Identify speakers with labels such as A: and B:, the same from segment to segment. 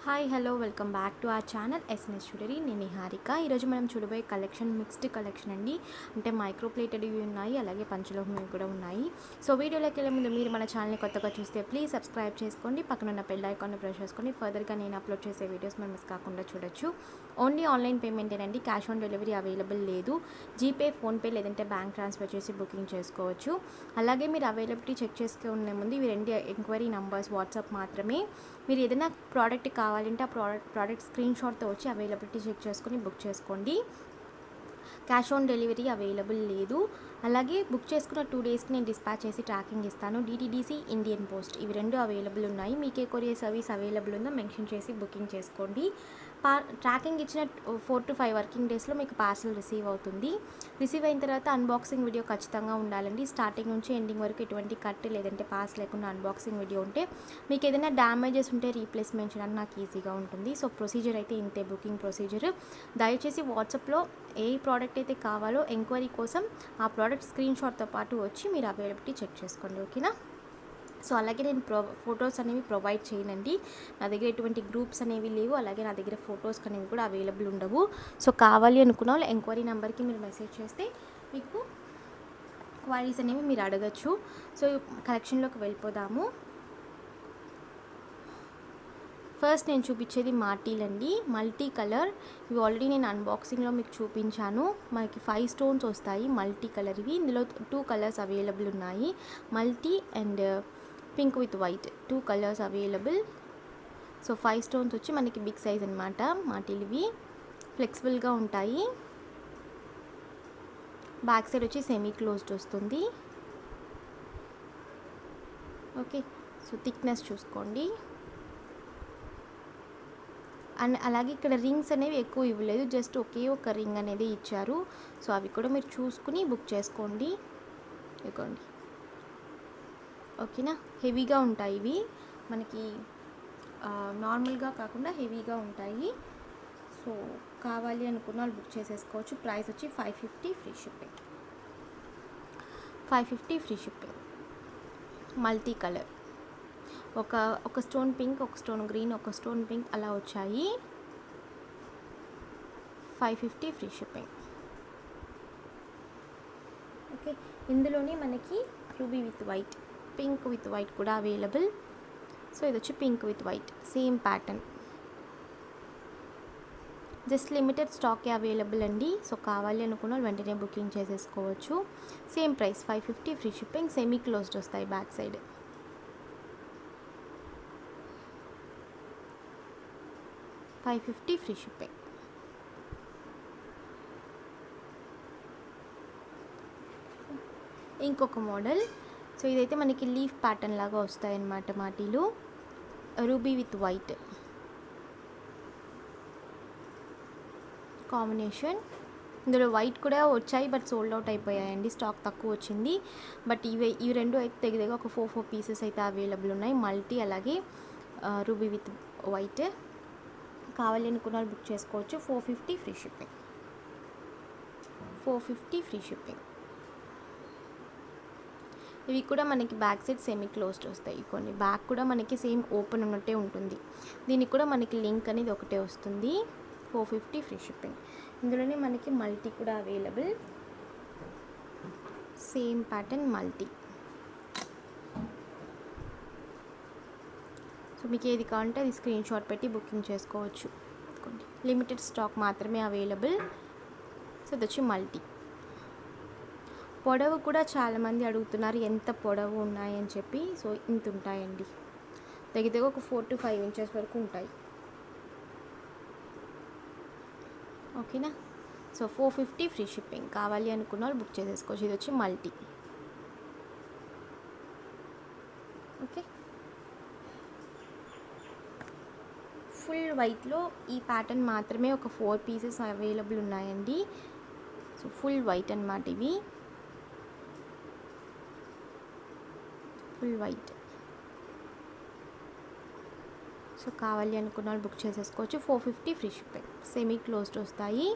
A: Hi hello welcome back to our channel SNS jewellery. నేను నిహారిక. ఈరోజు మనం చూడబోయే కలెక్షన్ మిక్స్డ్ కలెక్షన్ అండి. అంటే మైక్రో ప్లేటెడ్వి ఉన్నాయి, అలాగే పంచలోహంవి కూడా ఉన్నాయి. సో వీడియోలోకి వెళ్ళే ముందు మీరు మన ఛానల్ని కొత్తగా చూస్తే ప్లీజ్ సబ్స్క్రైబ్ చేసుకోండి, పక్కన ఉన్న బెల్ ఐకాన్ని ప్రెస్ చేసుకొని ఫర్దర్గా నేను అప్లోడ్ చేసే వీడియోస్ మనం మిస్ కాకుండా చూడొచ్చు. ఓన్లీ ఆన్లైన్ పేమెంటేనండి, క్యాష్ ఆన్ డెలివరీ అవైలబుల్ లేదు. జీపే, ఫోన్పే లేదంటే బ్యాంక్ ట్రాన్స్ఫర్ చేసి బుకింగ్ చేసుకోవచ్చు. అలాగే మీరు అవైలబిలిటీ చెక్ చేసుకునే ముందు ఇవి రెండు ఎంక్వైరీ నంబర్స్ వాట్సాప్ మాత్రమే. మీరు ఏదైనా ప్రోడక్ట్ కావాలంటే ఆ ప్రోడక్ట్ స్క్రీన్ షాట్తో వచ్చి అవైలబిలిటీ చెక్ చేసుకొని బుక్ చేసుకోండి. క్యాష్ ఆన్ డెలివరీ అవైలబుల్ లేదు. అలాగే బుక్ చేసుకున్న 2 డేస్కి నేను డిస్పాచ్ చేసి ట్రాకింగ్ ఇస్తాను. డిటీడీసీ, ఇండియన్ పోస్ట్ ఇవి రెండు అవైలబుల్ ఉన్నాయి. మీకే కొరియర్ సర్వీస్ అవైలబుల్ ఉందో మెన్షన్ చేసి బుకింగ్ చేసుకోండి. ట్రాకింగ్ ఇచ్చిన 4 to 5 వర్కింగ్ డేస్లో మీకు పార్సల్ రిసీవ్ అవుతుంది. రిసీవ్ అయిన తర్వాత అన్బాక్సింగ్ వీడియో ఖచ్చితంగా ఉండాలండి. స్టార్టింగ్ నుంచి ఎండింగ్ వరకు ఎటువంటి కట్ లేదంటే పాస్ లేకుండా అన్బాక్సింగ్ వీడియో ఉంటే మీకు ఏదైనా డ్యామేజెస్ ఉంటే రీప్లేస్మెంట్ చేయడానికి నాకు ఈజీగా ఉంటుంది. సో ప్రొసీజర్ అయితే ఇంతే, బుకింగ్ ప్రొసీజర్. దయచేసి వాట్సాప్లో ఏ ప్రోడక్ట్ అయితే కావాలో ఎంక్వైరీ కోసం ఆ ప్రోడక్ట్ స్క్రీన్ షాట్తో పాటు వచ్చి మీరు అవైలబిలిటీ చెక్ చేసుకోండి, ఓకేనా. సో అలాగే నేను ఫొటోస్ అనేవి ప్రొవైడ్ చేయనండి. నా దగ్గర ఎటువంటి గ్రూప్స్ అనేవి లేవు, అలాగే నా దగ్గర ఫొటోస్ అనేవి కూడా అవైలబుల్ ఉండవు. సో కావాలి అనుకున్న వాళ్ళు ఎంక్వైరీ నెంబర్కి మీరు మెసేజ్ చేస్తే మీకు క్వైరీస్ అనేవి మీరు అడగచ్చు. సో కలెక్షన్లోకి వెళ్ళిపోదాము. ఫస్ట్ నేను చూపించేది మాటీలండి, మల్టీ కలర్. ఇవి ఆల్రెడీ నేను అన్బాక్సింగ్లో మీకు చూపించాను. మనకి 5 స్టోన్స్ వస్తాయి మల్టీ కలర్. ఇవి ఇందులో 2 కలర్స్ అవైలబుల్ ఉన్నాయి, multi and pink with white 2 colours available. So 5 stones వచ్చి మనకి బిగ్ సైజ్ అనమాట. మాటీలు ఇవి ఫ్లెక్సిబుల్గా ఉంటాయి. బ్యాక్ సైడ్ వచ్చి సెమీ క్లోజ్డ్ వస్తుంది, ఓకే. సో థిక్నెస్ చూసుకోండి. అండ్ అలాగే ఇక్కడ రింగ్స్ అనేవి ఎక్కువ ఇవ్వలేదు, జస్ట్ ఒకే ఒక రింగ్ అనేది ఇచ్చారు. సో అవి కూడా మీరు చూసుకుని బుక్ చేసుకోండి, ఇవ్వండి, ఓకేనా. హెవీగా ఉంటాయి ఇవి మనకి, నార్మల్గా కాకుండా హెవీగా ఉంటాయి. సో కావాలి అనుకున్న వాళ్ళు బుక్ చేసేసుకోవచ్చు. ప్రైస్ వచ్చి 550 free shipping. 550 free shipping. Multi colour, ఒక స్టోన్ పింక్, ఒక స్టోన్ గ్రీన్, ఒక స్టోన్ పింక్ అలా వచ్చాయి. 550 ఫ్రీ షిప్పింగ్, ఓకే. ఇందులోనే మనకి ruby with white, pink with white కూడా అవైలబుల్. సో ఇది వచ్చి pink with white, same pattern, just limited స్టాకే అవైలబుల్ అండి. సో కావాలి అనుకున్న వెంటనే బుకింగ్ చేసేసుకోవచ్చు. Same price 550 free shipping. Semi closed వస్తాయి బ్యాక్ సైడ్. $550 free shipping. ఇంకొక మోడల్. సో ఇదైతే మనకి లీఫ్ ప్యాటర్న్ లాగా వస్తాయి అన్నమాట మాటీలు. Ruby with white combination. ఇందులో వైట్ కూడా వచ్చాయి బట్ సోల్డ్ అవుట్ అయిపోయాయండి, స్టాక్ తక్కువ వచ్చింది. బట్ ఇవి రెండు అయితే దగ్గర ఒక 4 పీసెస్ అయితే అవైలబుల్ ఉన్నాయి, మల్టీ అలాగే రూబీ విత్ వైట్. కావాలి అనుకున్న వాళ్ళు బుక్ చేసుకోవచ్చు. 450 ఫ్రీ షిప్పింగ్. 450 free shipping. ఇవి కూడా మనకి బ్యాక్ సైడ్ సెమీ క్లోజ్డ్ వస్తాయి. కొన్ని బ్యాక్ కూడా మనకి సేమ్ ఓపెన్ ఉన్నట్టే ఉంటుంది. దీనికి కూడా మనకి లింక్ అనేది ఒకటే వస్తుంది. 450 ఫ్రీ షిప్పింగ్. ఇందులోనే మనకి మల్టీ కూడా available, same pattern multi. So మీకు ఏది కావాలంటే అది స్క్రీన్ షాట్ పెట్టి బుకింగ్ చేసుకోవచ్చు. లిమిటెడ్ స్టాక్ మాత్రమే అవైలబుల్. సో ఇది వచ్చి మల్టీ. పొడవు కూడా చాలామంది అడుగుతున్నారు ఎంత పొడవు ఉన్నాయని చెప్పి. సో ఇంత ఉంటాయండి, దగ్గర ఒక 4 to 5 ఇంచెస్ వరకు ఉంటాయి, ఓకేనా. So 450 free shipping. కావాలి అనుకున్న వాళ్ళు బుక్ చేసేసుకోవచ్చు. ఇది వచ్చి మల్టీ, ఓకే. ఫుల్ వైట్లో ఈ ప్యాటర్న్ మాత్రమే ఒక 4 పీసెస్ అవైలబుల్ ఉన్నాయండి. సో ఫుల్ వైట్ అన్నమాట ఇవి, ఫుల్ వైట్. సో కావాలి అనుకున్న వాళ్ళు బుక్ చేసేసుకోవచ్చు. 450 ఫ్రీ షిప్పింగ్. సెమీ క్లోజ్డ్ వస్తాయి.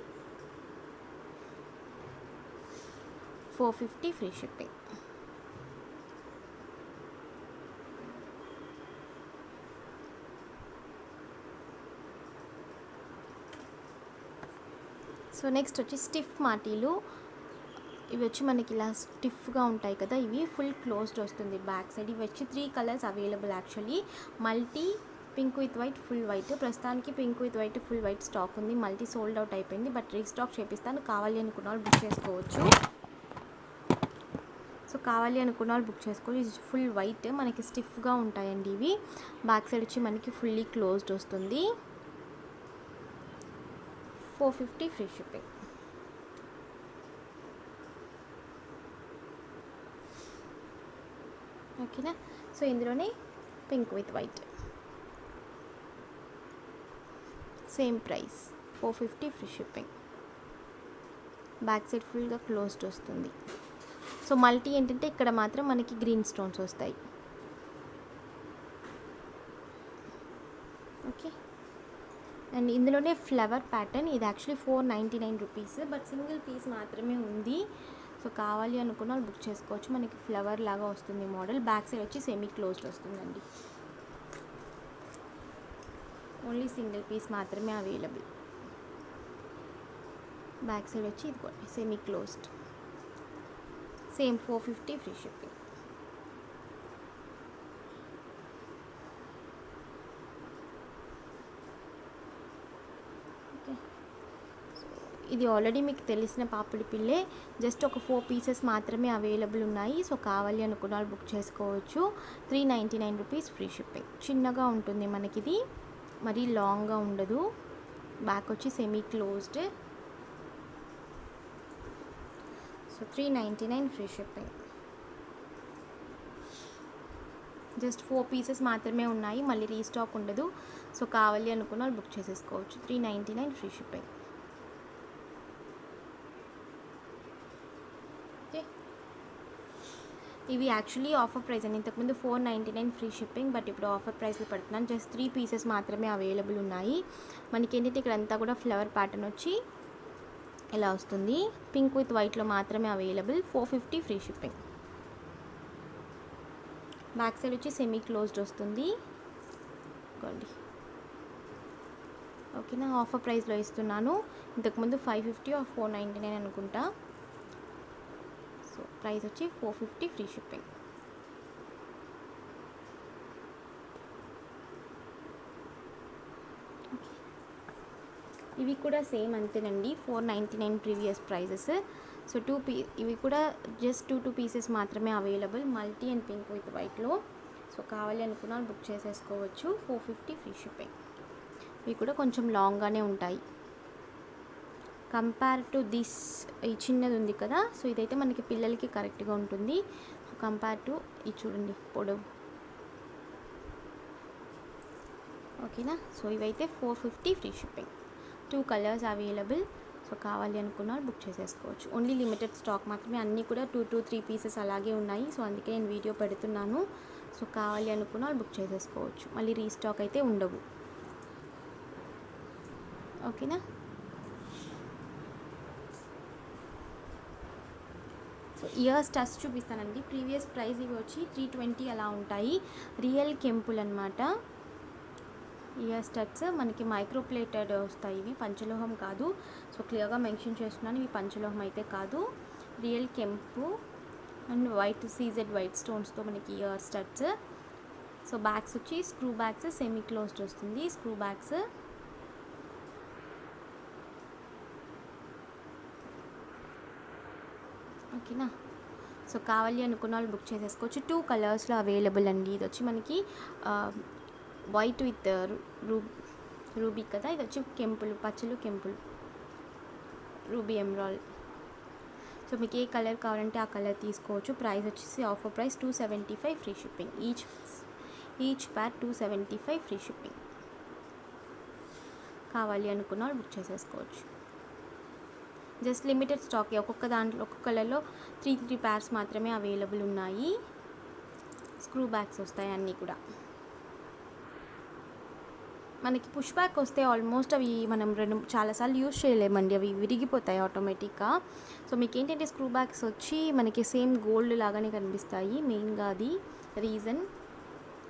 A: 450 ఫ్రీ షిప్పింగ్. సో నెక్స్ట్ వచ్చి స్టిఫ్ మాటీలు. ఇవి వచ్చి మనకి ఇలా స్టిఫ్గా ఉంటాయి కదా, ఇవి ఫుల్ క్లోజ్డ్ వస్తుంది బ్యాక్ సైడ్. ఇవి వచ్చి 3 colours available actually. Multi, pink with white, full white. ప్రస్తుతానికి pink with white, full white stock ఉంది. మల్టీ సోల్డ్ అవుట్ అయిపోయింది, బట్ రీస్టాక్ చేపిస్తాను. కావాలి అనుకున్న వాళ్ళు బుక్ చేసుకోవచ్చు. సో కావాలి అనుకున్న వాళ్ళు బుక్ చేసుకోవచ్చు. ఇది ఫుల్ వైట్, మనకి స్టిఫ్గా ఉంటాయండి ఇవి. బ్యాక్ సైడ్ వచ్చి మనకి ఫుల్లీ క్లోజ్డ్ వస్తుంది. 450 ఫ్రీ షిప్పింగ్. ఓకేనా. సో ఇందులోనే pink with white, same price 450 free shipping. Back side ఫుల్గా క్లోజ్డ్ వస్తుంది. సో మల్టీ ఏంటంటే ఇక్కడ మాత్రం మనకి గ్రీన్ స్టోన్స్ వస్తాయి. ఓకే. అండ్ ఇందులోనే ఫ్లవర్ ప్యాటర్న్. ఇది actually 499 rupees, but single piece మాత్రమే ఉంది. సో కావాలి అనుకున్న వాళ్ళు బుక్ చేసుకోవచ్చు. మనకి ఫ్లవర్ లాగా వస్తుంది మోడల్. బ్యాక్ సైడ్ వచ్చి సెమీ క్లోజ్డ్ వస్తుందండి. ఓన్లీ సింగిల్ పీస్ మాత్రమే అవైలబుల్. బ్యాక్ సైడ్ వచ్చి ఇది semi closed. Same 450 free shipping. Okay. ఇది ఆల్రెడీ మీకు తెలిసిన పాపిడి పిల్లే. జస్ట్ ఒక 4 పీసెస్ మాత్రమే అవైలబుల్ ఉన్నాయి. సో కావాలి అనుకున్న వాళ్ళు బుక్ చేసుకోవచ్చు. 399 రూపీస్ ఫ్రీ షిప్పింగ్. చిన్నగా ఉంటుంది మనకిది, మరీ లాంగ్గా ఉండదు. బ్యాక్ వచ్చి semi closed. So 399 free shipping. Just 4 pieces మాత్రమే ఉన్నాయి, మళ్ళీ రీస్టాక్ ఉండదు. సో కావాలి అనుకున్న వాళ్ళు బుక్ చేసేసుకోవచ్చు. 399 ఫ్రీ షిప్పింగ్. ఓకే. ఇవి యాక్చువల్లీ ఆఫర్ ప్రైస్ అండి. ఇంతకుముందు 499 ఫ్రీ షిప్పింగ్, బట్ ఇప్పుడు ఆఫర్ ప్రైస్లో పెడుతున్నాను. జస్ట్ 3 పీసెస్ మాత్రమే అవైలబుల్ ఉన్నాయి. మనకి ఏంటంటే ఇక్కడ అంతా కూడా ఫ్లవర్ ప్యాటర్న్ వచ్చి ఇలా వస్తుంది. పింక్ విత్ వైట్లో మాత్రమే available. 450 free shipping. Back side వచ్చి సెమీ క్లోజ్డ్ వస్తుంది. ఇదిగోండి. ఓకేనా. ఆఫర్ ప్రైస్లో ఇస్తున్నాను. ఇంతకుముందు 550 ఆర్ 499 అనుకుంటా. సో ప్రైస్ వచ్చి 450 ఫ్రీ షిప్పింగ్. ఇవి కూడా సేమ్ అంతేనండి, 499 ప్రీవియస్ ప్రైజెస్. సో ఇవి కూడా జస్ట్ 2 పీసెస్ మాత్రమే available, multi and pink with వైట్లో. సో కావాలి అనుకున్న బుక్ చేసేసుకోవచ్చు. 450 ఫ్రీ షిప్పింగ్. ఇవి కూడా కొంచెం లాంగ్గానే ఉంటాయి కంపేర్ టు దిస్. ఈ చిన్నది ఉంది కదా, సో ఇదైతే మనకి పిల్లలకి కరెక్ట్గా ఉంటుంది. సో కంపేర్ టు ఇది చూడండి పొడవు. ఓకేనా. సో ఇవైతే 450 free shipping. 2 colours available. So కావాలి అనుకున్న బుక్ చేసేసుకోవచ్చు. ఓన్లీ లిమిటెడ్ స్టాక్ మాత్రమే. అన్నీ కూడా 2 to 3 పీసెస్ అలాగే ఉన్నాయి. సో అందుకే నేను వీడియో పెడుతున్నాను. సో కావాలి అనుకున్న బుక్ చేసేసుకోవచ్చు. మళ్ళీ రీస్టాక్ అయితే ఉండవు. ఓకేనా. సో ఇయర్ స్టడ్స్ చూపిస్తానండి. ప్రీవియస్ ప్రైస్ ఇవి వచ్చి 320 అలా ఉంటాయి. రియల్ కెంపుల్ అనమాట. ఇయర్ స్టడ్స్ మనకి మైక్రో ప్లేటెడ్ వస్తాయి. ఇవి పంచలోహం కాదు. సో క్లియర్గా మెన్షన్ చేస్తున్నాను, ఇవి పంచలోహం అయితే కాదు. రియల్ కెంపు అండ్ వైట్ సీజెడ్ వైట్ స్టోన్స్తో మనకి ఇయర్ స్టడ్స్. సో బ్యాగ్స్ వచ్చి స్క్రూ బ్యాగ్స్, సెమీ క్లోజ్డ్ వస్తుంది స్క్రూ బ్యాగ్స్. ఓకేనా. సో కావాలి అనుకున్న వాళ్ళు బుక్ చేసేసుకోవచ్చు. 2 కలర్స్లో అవైలబుల్ అండి. ఇది వచ్చి మనకి వైట్ విత్ రూబీ కదా, ఇది వచ్చి కెంపులు, పచ్చలు కెంపులు, రూబీ ఎమరాల్డ్. సో మీకు ఏ కలర్ కావాలంటే ఆ కలర్ తీసుకోవచ్చు. ప్రైస్ వచ్చేసి offer price 275 free shipping. Each pair 275 free shipping. కావాలి అనుకున్న వాళ్ళు బుక్ చేసేసుకోవచ్చు. Just limited stock. ఒక్కొక్క దాంట్లో ఒక్కొక్క కలర్లో 3 ప్యార్స్ మాత్రమే అవైలబుల్ ఉన్నాయి. స్క్రూ బ్యాగ్స్ వస్తాయి అన్నీ కూడా. మనకి పుష్ బ్యాక్ వస్తే ఆల్మోస్ట్ అవి మనం చాలాసార్లు యూజ్ చేయలేమండి, అవి విరిగిపోతాయి ఆటోమేటిక్గా. సో మీకు ఏంటంటే స్క్రూ బ్యాగ్స్ వచ్చి మనకి సేమ్ గోల్డ్ లాగానే కనిపిస్తాయి, మెయిన్గా అది రీజన్.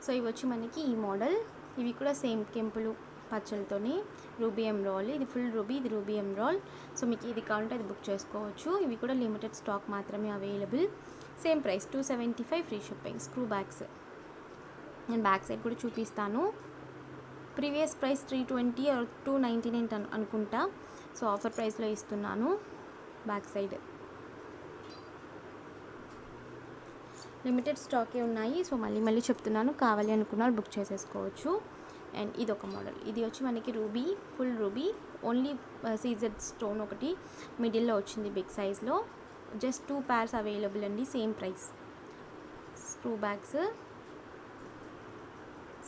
A: సో ఇవి వచ్చి మనకి ఈ మోడల్. ఇవి కూడా సేమ్ కెంపులు పచ్చలతోని రూబీ ఎమ్రాల్, ఇది ఫుల్ రూబీ, ఇది రూబీ ఎమ్రాల్. సో మీకు ఇది కావాలంటే అది బుక్ చేసుకోవచ్చు. ఇవి కూడా లిమిటెడ్ స్టాక్ మాత్రమే available. Same price 275 free shipping. Screw bags నేను బ్యాక్ సైడ్ కూడా చూపిస్తాను. ప్రీవియస్ ప్రైస్ 320 ఆర్ 299 అనుకుంటా. సో ఆఫర్ ప్రైస్లో ఇస్తున్నాను. బ్యాక్ సైడ్ లిమిటెడ్ స్టాకే ఉన్నాయి. సో మళ్ళీ చెప్తున్నాను, కావాలి అనుకున్నారు బుక్ చేసేసుకోవచ్చు. అండ్ ఇదొక మోడల్, ఇది వచ్చి మనకి ruby, full ruby, only CZ stone ఒకటి మిడిల్లో వచ్చింది బిగ్ సైజ్లో. జస్ట్ 2 pairs అవైలబుల్ అండి. Same price. Screw bags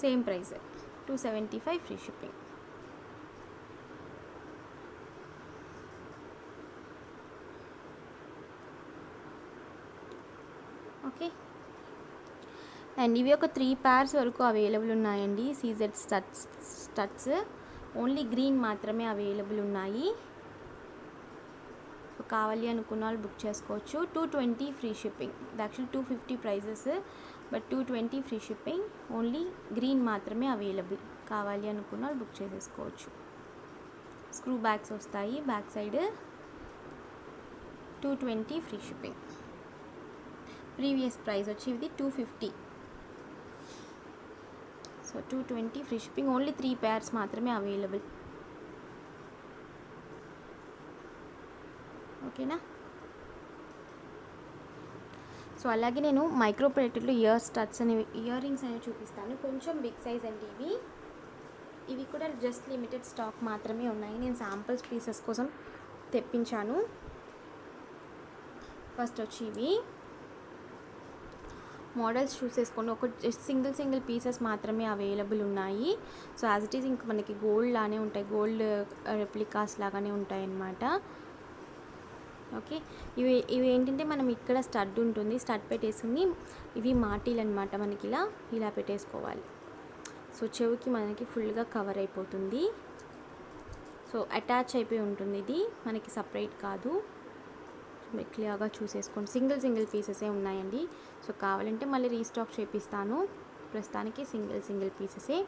A: same price 275 free shipping. Okay, and ఇవి ఒక 3 pairs వరకు అవైలబుల్ ఉన్నాయండి. సీజెడ్ స్టడ్స్ ఓన్లీ గ్రీన్ మాత్రమే అవైలబుల్ ఉన్నాయి. కావాలి అనుకున్న వాళ్ళు బుక్ చేసుకోవచ్చు. 220 ఫ్రీ షిప్పింగ్. ఇది actually 250 prices, but 220 free shipping. Only green మాత్రమే అవైలబుల్. కావాలి అనుకున్న వాళ్ళు బుక్ చేసేసుకోవచ్చు. స్క్రూ బ్యాగ్స్ వస్తాయి back side. 220 free shipping. Previous price వచ్చి ఇది 250. So 220 free shipping. Only 3 pairs మాత్రమే అవైలబుల్. ఓకేనా? సో అలాగే నేను మైక్రో ప్లేటెడ్లో ఇయర్ రింగ్స్ అనేవి చూపిస్తాను. కొంచెం బిగ్ సైజ్ అండి. ఇవి కూడా జస్ట్ లిమిటెడ్ స్టాక్ మాత్రమే ఉన్నాయి. నేను శాంపుల్స్ పీసెస్ కోసం తెప్పించాను. ఫస్ట్ వచ్చి ఇవి మోడల్స్ చూసేసుకోండి. ఒక సింగిల్ పీసెస్ మాత్రమే అవైలబుల్ ఉన్నాయి. సో యాజ్ ఇట్ ఈజ్ ఇంక మనకి గోల్డ్ లానే ఉంటాయి, గోల్డ్ రెప్లికాస్ లాగానే ఉంటాయి అన్నమాట. ఓకే, ఇవి ఏంటంటే మనం ఇక్కడ స్టడ్ ఉంటుంది, స్టడ్ పెట్టేసుకుని ఇవి మాటీలు అనమాట. మనకి ఇలా పెట్టేసుకోవాలి. సో చెవికి మనకి ఫుల్గా కవర్ అయిపోతుంది. సో అటాచ్ అయిపోయి ఉంటుంది. ఇది మనకి సపరేట్ కాదు. మీరు క్లియర్గా చూసేసుకోండి. సింగిల్ పీసెసే ఉన్నాయండి. సో కావాలంటే మళ్ళీ రీస్టాక్ చేపిస్తాను. ప్రస్తుతానికి సింగిల్ పీసెసే.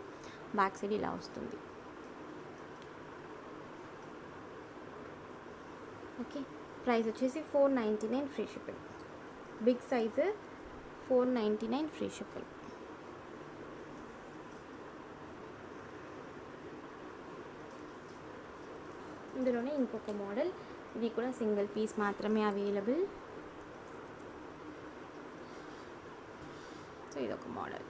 A: బ్యాక్ సైడ్ ఇలా వస్తుంది. ఓకే, ప్రైస్ వచ్చేసి 499 free shipping. Big size 499 free shipping. ఇందులోనే ఇంకొక మోడల్, ఇది కూడా సింగిల్ పీస్ మాత్రమే అవైలబుల్. సో ఇదొక మోడల్.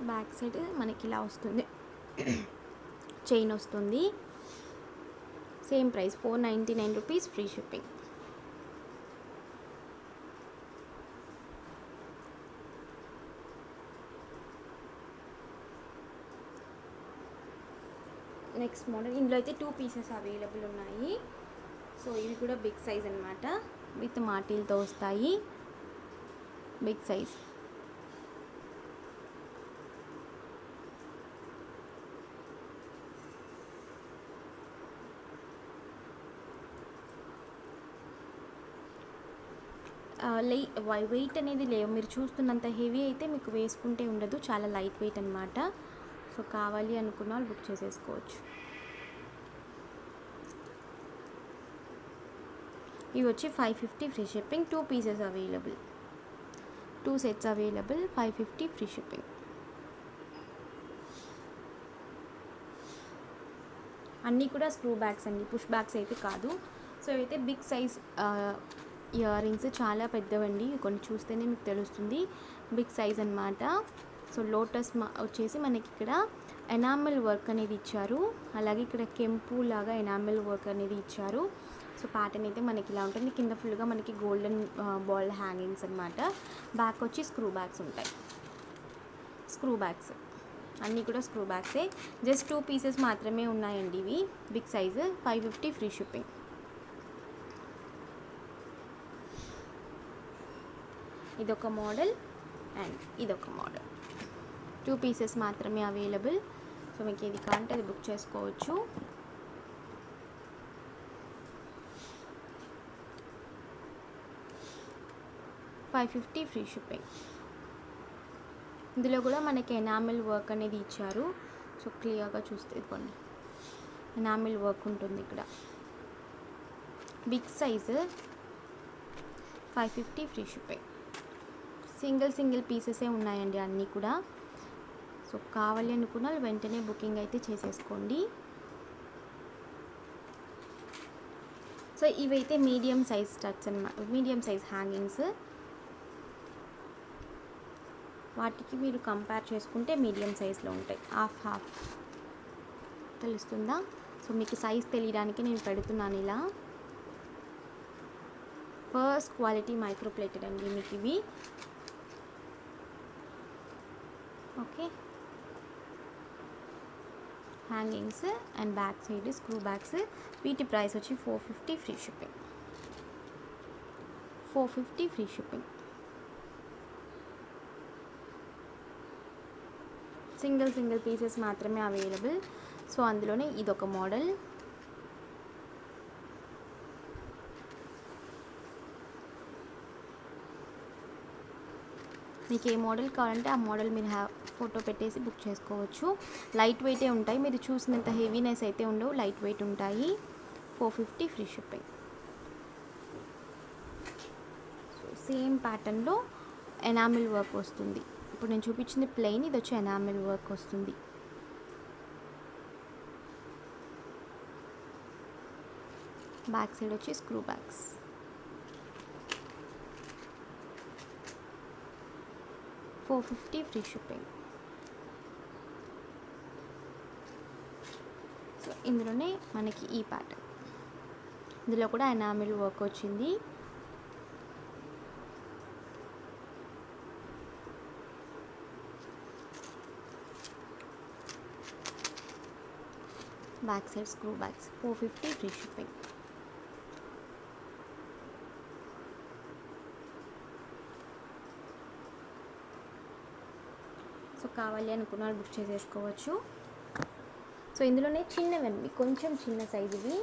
A: బ్యాక్ సైడ్ మనకి ఇలా వస్తుంది, చైన్ వస్తుంది. Same price 499 rupees free shipping. Next model, ఇందులో అయితే 2 పీసెస్ అవైలబుల్ ఉన్నాయి. సో ఇవి కూడా బిగ్ సైజ్ అన్నమాట. విత్ మాటీలతో వస్తాయి. Big size. వెయిట్ అనేది లేవు, మీరు చూస్తున్నంత హెవీ అయితే మీకు వేసుకుంటే ఉండదు, చాలా లైట్ వెయిట్ అనమాట. సో కావాలి అనుకున్న వాళ్ళు బుక్ చేసేసుకోవచ్చు. ఇవి వచ్చి 550 free shipping. 2 pieces available, 2 sets available. 550 free shipping. అన్నీ కూడా స్క్రూ బ్యాగ్స్ అండి, పుష్ బ్యాగ్స్ అయితే కాదు. సో ఇవైతే బిగ్ సైజ్ ఇయర్ రింగ్స్, చాలా పెద్దవండి. కొన్ని చూస్తేనే మీకు తెలుస్తుంది. బిగ్ సైజ్ అన్నమాట. సో లోటస్ వచ్చేసి మనకి ఇక్కడ ఎనామిల్ వర్క్ అనేది ఇచ్చారు. అలాగే ఇక్కడ కెంపు లాగా ఎనామిల్ వర్క్ అనేది ఇచ్చారు. సో ప్యాటర్న్ అయితే మనకి ఇలా ఉంటుంది. కింద ఫుల్గా మనకి గోల్డెన్ బాల్ హ్యాంగింగ్స్ అనమాట. బ్యాక్ వచ్చి స్క్రూ బ్యాగ్స్ ఉంటాయి. స్క్రూ బ్యాగ్స్ అన్నీ కూడా స్క్రూ బ్యాగ్సే. జస్ట్ 2 పీసెస్ మాత్రమే ఉన్నాయండి. ఇవి బిగ్ సైజు. 550 free shipping. ఇదొక మోడల్ అండ్ ఇదొక మోడల్. 2 పీసెస్ మాత్రమే అవైలబుల్. సో మీకు ఏది కావాలంటే అది బుక్ చేసుకోవచ్చు. $550 ఫ్రీ షిప్పింగ్. ఇందులో కూడా మనకి ఎనామిల్ వర్క్ అనేది ఇచ్చారు. సో క్లియర్గా చూస్తే ఇదిగోండి ఎనామిల్ వర్క్ ఉంటుంది ఇక్కడ. Big size, $550 free shipping. Single పీసెసే ఉన్నాయండి అన్నీ కూడా. సో కావాలి అనుకున్న వెంటనే బుకింగ్ అయితే చేసేసుకోండి. సో ఇవైతే మీడియం సైజ్ స్టడ్స్ అన్నమాట, మీడియం సైజ్ హ్యాంగింగ్స్. వాటికి మీరు కంపేర్ చేసుకుంటే మీడియం సైజ్లో ఉంటాయి. హాఫ్ తెలుస్తుందా? సో మీకు సైజ్ తెలియడానికి నేను పెడుతున్నాను ఇలా. ఫస్ట్ క్వాలిటీ మైక్రో ప్లేటెడ్ అండి మీకు ఇవి. Okay, hangings and back side screw bags. వీటి ప్రైస్ వచ్చి $450 free shipping. $450 free shipping. Single pieces మాత్రమే అవైలబుల్. సో అందులోనే ఇదొక మోడల్. మీకు ఏ మోడల్ కావాలంటే ఆ మోడల్ మీరు ఫోటో పెట్టేసి బుక్ చేసుకోవచ్చు. లైట్ వెయిటే ఉంటాయి, మీరు చూసినంత హెవీనెస్ అయితే ఉండవు, లైట్ వెయిట్ ఉంటాయి. $450 ఫ్రీ షిప్పింగ్. సో సేమ్ ప్యాటర్న్లో ఎనామిల్ వర్క్ వస్తుంది. ఇప్పుడు నేను చూపించింది ప్లెయిన్, ఇది వచ్చి ఎనామిల్ వర్క్ వస్తుంది. బ్యాక్ సైడ్ వచ్చి screw bags. $450 free shipping. So ఇందులోనే మనకి ఈ ప్యాటర్న్, ఇందులో కూడా ఎనామిల్ వర్క్ వచ్చింది. Back side screw bags. $450 free shipping. So కావాలి అనుకున్న వాళ్ళు బుక్ చేసేసుకోవచ్చు. సో ఇందులోనే చిన్నవండి, కొంచెం చిన్న సైజువి.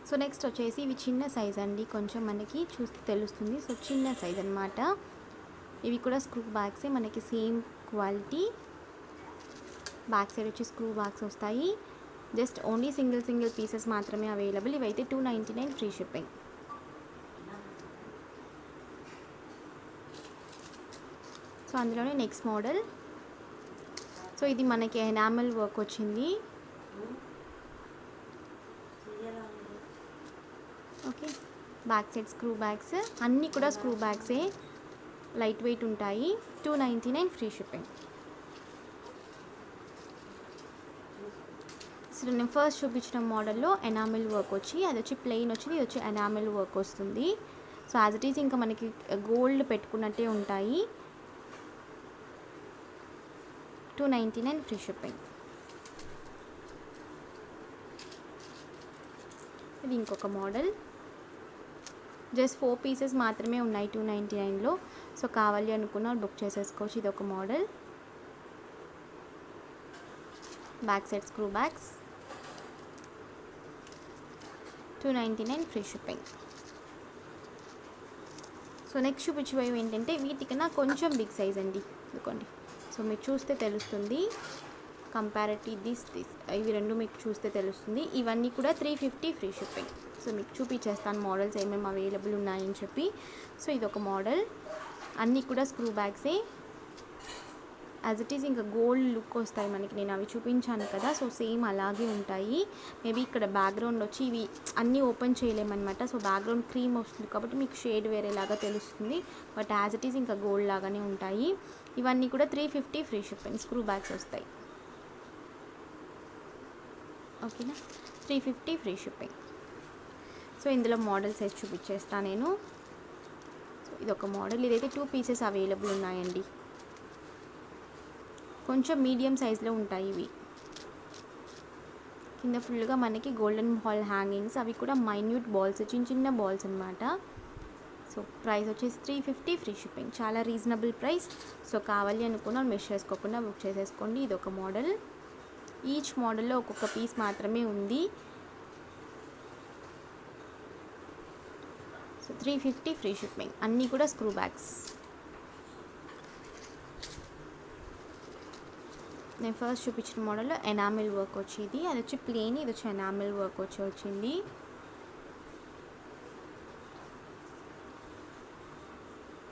A: సో నెక్స్ట్ వచ్చేసి ఇవి చిన్న సైజ్ అండి, కొంచెం మనకి చూస్తే తెలుస్తుంది. సో చిన్న సైజ్ అన్నమాట. ఇవి కూడా స్క్రూ బ్యాగ్సే, మనకి సేమ్ క్వాలిటీ. బ్యాక్ సైడ్ వచ్చి స్క్రూ బ్యాగ్స్ వస్తాయి. జస్ట్ ఓన్లీ సింగిల్ పీసెస్ మాత్రమే అవైలబుల్. ఇవైతే $299 ఫ్రీ షిప్పింగ్. సో అందులోనే నెక్స్ట్ మోడల్. సో ఇది మనకి ఎనామిల్ వర్క్ వచ్చింది. Okay, back side screw bags, అన్నీ కూడా స్క్రూ బ్యాగ్సే, లైట్ వెయిట్ ఉంటాయి. $299 ఫ్రీ షిప్పింగ్. సో నేను ఫస్ట్ చూపించిన మోడల్లో ఎనామిల్ వర్క్ వచ్చి, అది వచ్చి ప్లెయిన్ వచ్చింది, ఇది వచ్చి ఎనామిల్ వర్క్ వస్తుంది. సో యాజ్ ఇట్ ఈజ్ ఇంకా మనకి గోల్డ్ పెట్టుకున్నట్టే ఉంటాయి. $299 ఫ్రీ షిప్పింగ్. ఇది ఇంకొక మోడల్. జస్ట్ 4 పీసెస్ మాత్రమే ఉన్నాయి $299లో. సో కావాలి అనుకున్న బుక్ చేసేసుకోవచ్చు. ఇది ఒక model. Back side screw backs. $299 free shipping. So next చూపించబోయేవి ఏంటంటే వీటికన్నా కొంచెం బిగ్ సైజ్ అండి. ఇదిగోండి, సో మీరు చూస్తే తెలుస్తుంది. కంపారిటివ్ దిస్ ఇవి రెండు మీకు చూస్తే తెలుస్తుంది. ఇవన్నీ కూడా $350 ఫ్రీ షిప్పింగ్. సో మీకు చూపించేస్తాను మోడల్స్ ఏమేమి అవైలబుల్ ఉన్నాయని చెప్పి. సో ఇదొక మోడల్, అన్నీ కూడా స్క్రూ బ్యాగ్సే. యాజ్ ఇట్ ఈజ్ ఇంకా గోల్డ్ లుక్ వస్తాయి మనకి, నేను అవి చూపించాను కదా. సో సేమ్ అలాగే ఉంటాయి. మేబీ ఇక్కడ బ్యాక్గ్రౌండ్ వచ్చి ఇవి అన్నీ ఓపెన్ చేయలేమన్నమాట. సో బ్యాక్గ్రౌండ్ క్రీమ్ వస్తుంది కాబట్టి మీకు షేడ్ వేరేలాగా తెలుస్తుంది. బట్ యాజ్ ఇట్ ఈజ్ ఇంకా గోల్డ్ లాగానే ఉంటాయి. ఇవన్నీ కూడా $350 ఫ్రీ షిప్పింగ్. స్క్రూ బ్యాగ్స్ వస్తాయి. ఓకేనా, $350 ఫ్రీ షిప్పింగ్. సో ఇందులో మోడల్స్ వేసి చూపించేస్తాను నేను. సో ఇదొక మోడల్, ఇదైతే 2 పీసెస్ అవైలబుల్ ఉన్నాయండి. కొంచెం మీడియం సైజులో ఉంటాయి ఇవి. కింద ఫుల్గా మనకి గోల్డెన్ హాల్ హ్యాంగింగ్స్, అవి కూడా మైన్యూట్ బాల్స్, చిన్న బాల్స్ అన్నమాట. సో సో ప్రైస్ వచ్చేసి 350 ఫ్రీ షిప్పింగ్, చాలా రీజనబుల్ ప్రైస్. సో కావాలి అనుకున్న మిస్ చేసుకోకుండా బుక్ చేసేసుకోండి. ఇది ఒక మోడల్, ఈచ్ మోడల్లో ఒక్కొక్క పీస్ మాత్రమే ఉంది. సో 350 ఫ్రీ షిప్పింగ్, అన్నీ కూడా స్క్రూ బ్యాగ్స్. నేను ఫస్ట్ చూపించిన మోడల్లో ఎనామిల్ వర్క్ వచ్చింది, అది వచ్చి ప్లెయిన్, ఇది వచ్చి ఎనామిల్ వర్క్ వచ్చింది.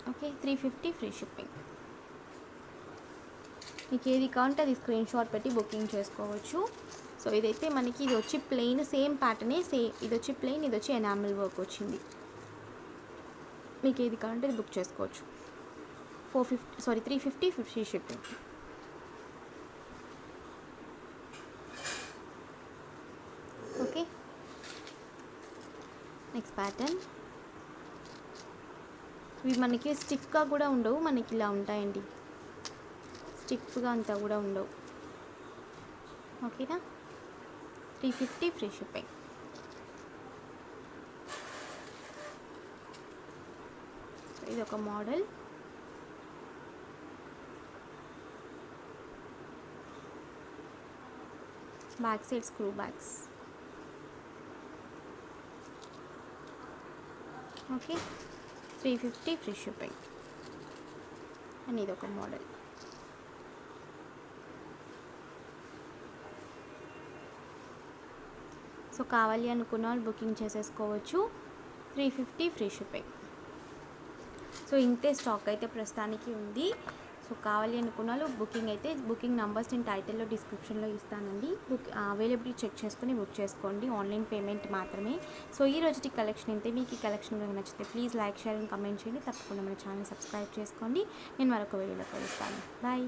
A: Okay, 350 free shipping. మీకు ఏది కావాలంటే అది స్క్రీన్ షాట్ పెట్టి బుకింగ్ చేసుకోవచ్చు. సో ఇదైతే మనకి ఇది వచ్చి ప్లెయిన్, సేమ్ ప్యాటర్నే, ఇది వచ్చి ప్లెయిన్, ఇది వచ్చి ఎనామిల్ వర్క్ వచ్చింది. మీకు ఏది కావాలంటే అది బుక్ చేసుకోవచ్చు. 350 free shipping. Okay, next pattern. ఇవి మనకి స్టిఫ్గా కూడా ఉండవు, మనకి ఇలా ఉంటాయండి, స్టిఫ్గా అంతా కూడా ఉండవు. ఓకేనా, 350 ఫ్రీ షిప్పింగ్. సో ఇది ఒక model. Back side screw bags. Okay, 350 free shipping. And ఇది ఒక మోడల్. సో కావాలి అనుకున్న వాళ్ళు బుకింగ్ చేసేసుకోవచ్చు. 350 ఫ్రీ షిప్పింగ్. సో ఇంతే స్టాక్ అయితే ప్రస్తుతానికి ఉంది. సో కావాలి అనుకున్న వాళ్ళు బుకింగ్ నెంబర్స్ నేను టైటిల్లో డిస్క్రిప్షన్లో ఇస్తానండి. అవైలబిలిటీ చెక్ చేసుకుని బుక్ చేసుకోండి, ఆన్లైన్ పేమెంట్ మాత్రమే. సో ఈ రోజుటి కలెక్షన్ అయితే మీకు ఈ కలెక్షన్ కనుక నచ్చితే please like, share and comment చేయండి. తప్పకుండా మన ఛానల్ సబ్స్క్రైబ్ చేసుకోండి. నేను మరొక వీడియోలో కలుస్తాను. బాయ్.